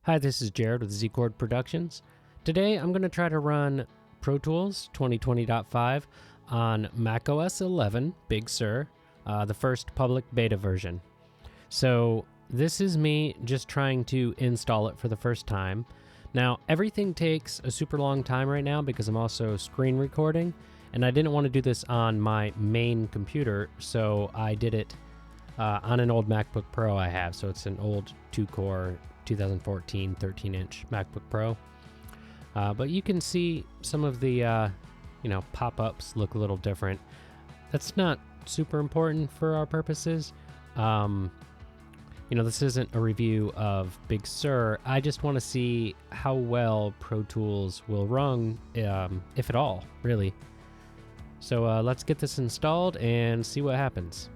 Hi, this is Jared with Z-Chord Productions. Today I'm going to try to run Pro Tools 2020.5 on macOS 11 Big Sur, the first public beta version. So this is me just trying to install it for the first time. Now everything takes a super long time right now because I'm also screen recording, and I didn't want to do this on my main computer, so I did it on an old MacBook Pro I have. So it's an old 2-core 2014 13-inch MacBook Pro. But you can see some of the pop-ups look a little different. That's not super important for our purposes. This isn't a review of Big Sur. I just want to see how well Pro Tools will run, if at all, really. So let's get this installed and see what happens.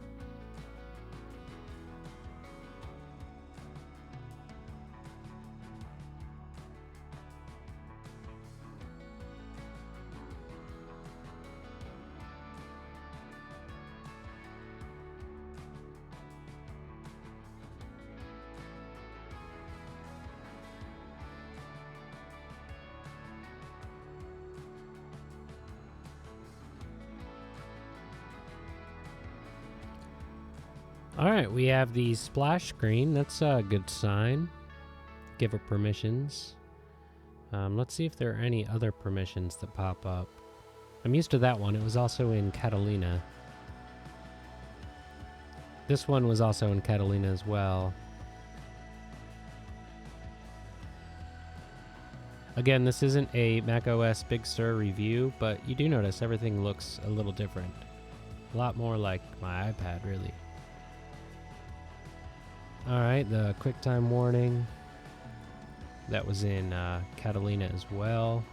All right, we have the splash screen. That's a good sign. Give it permissions. Let's see if there are any other permissions that pop up. I'm used to that one. It was also in Catalina. This one was also in Catalina as well. Again, this isn't a macOS Big Sur review, but you do notice everything looks a little different. A lot more like my iPad, really. Alright, the QuickTime warning. That was in Catalina as well.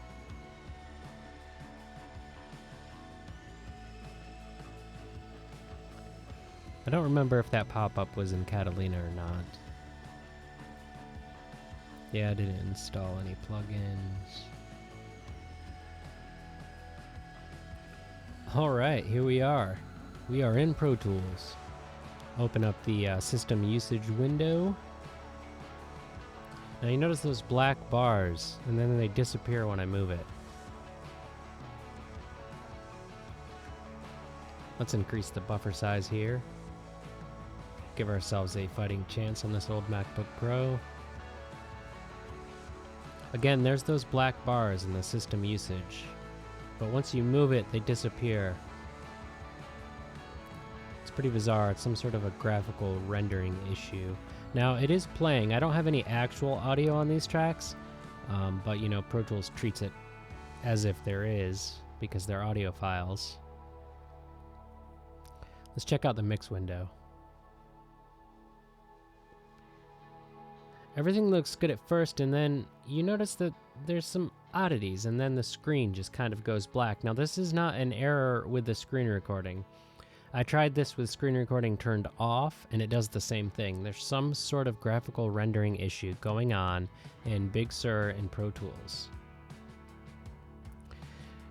I don't remember if that pop-up was in Catalina or not. Yeah, I didn't install any plugins. Alright, here we are. We are in Pro Tools. Open up the system usage window. Now you notice those black bars, and then they disappear when I move it. Let's increase the buffer size here. Give ourselves a fighting chance on this old MacBook Pro. Again, there's those black bars in the system usage, but once you move it, they disappear. Pretty bizarre. It's some sort of a graphical rendering issue. Now it is playing. I don't have any actual audio on these tracks, but Pro Tools treats it as if there is because they're audio files. Let's check out the mix window. Everything looks good at first, and then you notice that there's some oddities, and then the screen just kind of goes black. Now this is not an error with the screen recording. I tried this with screen recording turned off, and it does the same thing. There's some sort of graphical rendering issue going on in Big Sur and Pro Tools.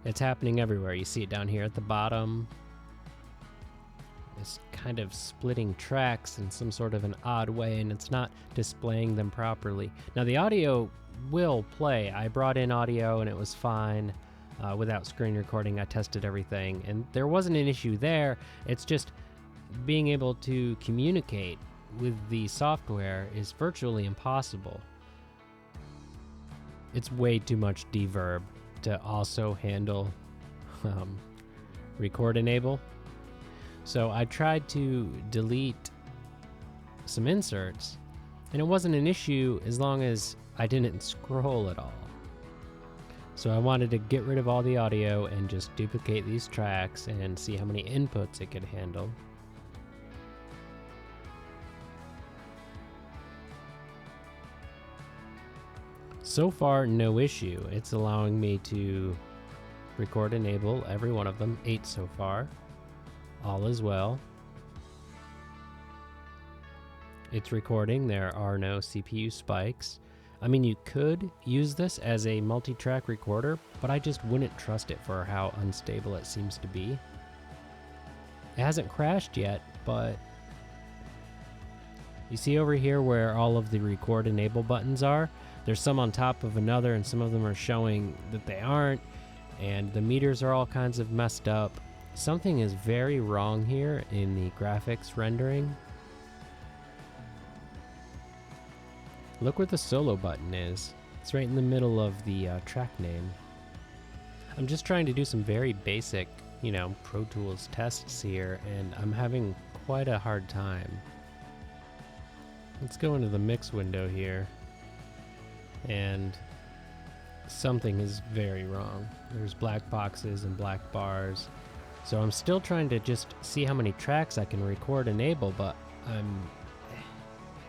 It's happening everywhere. You see it down here at the bottom. It's kind of splitting tracks in some sort of an odd way, and it's not displaying them properly. Now the audio will play. I brought in audio and it was fine. Without screen recording, I tested everything, and there wasn't an issue there. It's just being able to communicate with the software is virtually impossible. It's way too much deverb to also handle record enable. So I tried to delete some inserts, and it wasn't an issue as long as I didn't scroll at all. So I wanted to get rid of all the audio and just duplicate these tracks and see how many inputs it could handle. So far, no issue. It's allowing me to record enable every one of them, 8 so far. All is well. It's recording. There are no CPU spikes. I mean, you could use this as a multi-track recorder, but I just wouldn't trust it for how unstable it seems to be. It hasn't crashed yet, but you see over here where all of the record enable buttons are? there's some on top of another, and some of them are showing that they aren't, and the meters are all kinds of messed up. Something is very wrong here in the graphics rendering. Look where the solo button is. It's right in the middle of the track name. I'm just trying to do some very basic, Pro Tools tests here, and I'm having quite a hard time. Let's go into the mix window here, and something is very wrong. There's black boxes and black bars. So I'm still trying to just see how many tracks I can record enable, but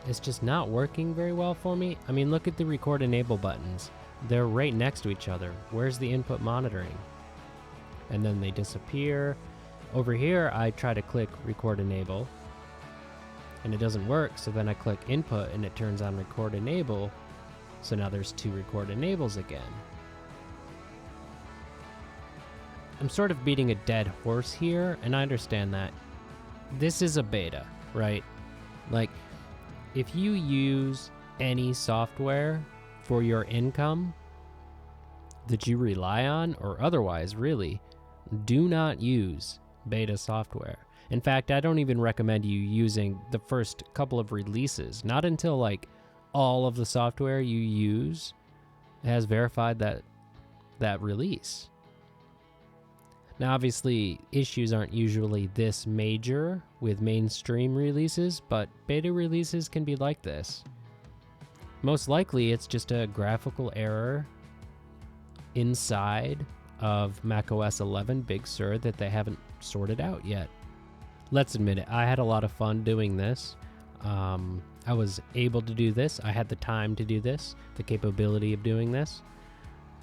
it's just not working very well for me. I mean, look at the record enable buttons. They're right next to each other. Where's the input monitoring? And then they disappear. Over here, I try to click record enable, and it doesn't work. So then I click input, and it turns on record enable. So now there's 2 record enables again. I'm sort of beating a dead horse here, and I understand that. This is a beta, right? Like, if you use any software for your income that you rely on, or otherwise, really, do not use beta software. In fact, I don't even recommend you using the first couple of releases. Not until, like, all of the software you use has verified that release. Now, obviously, issues aren't usually this major with mainstream releases, but beta releases can be like this. Most likely, it's just a graphical error inside of macOS 11 Big Sur that they haven't sorted out yet. Let's admit it, I had a lot of fun doing this. I was able to do this. I had the time to do this, the capability of doing this.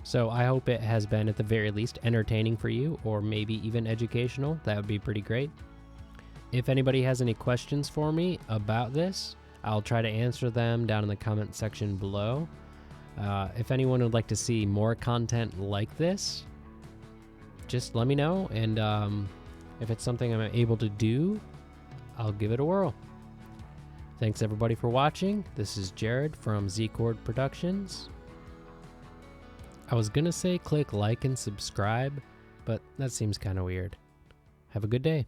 So I hope it has been, at the very least, entertaining for you, or maybe even educational. That would be pretty great. If anybody has any questions for me about this, I'll try to answer them down in the comment section below. If anyone would like to see more content like this, just let me know, and if it's something I'm able to do, I'll give it a whirl. Thanks everybody for watching. This is Jared from Z-Chord Productions. I was gonna say click like and subscribe, but that seems kind of weird. Have a good day.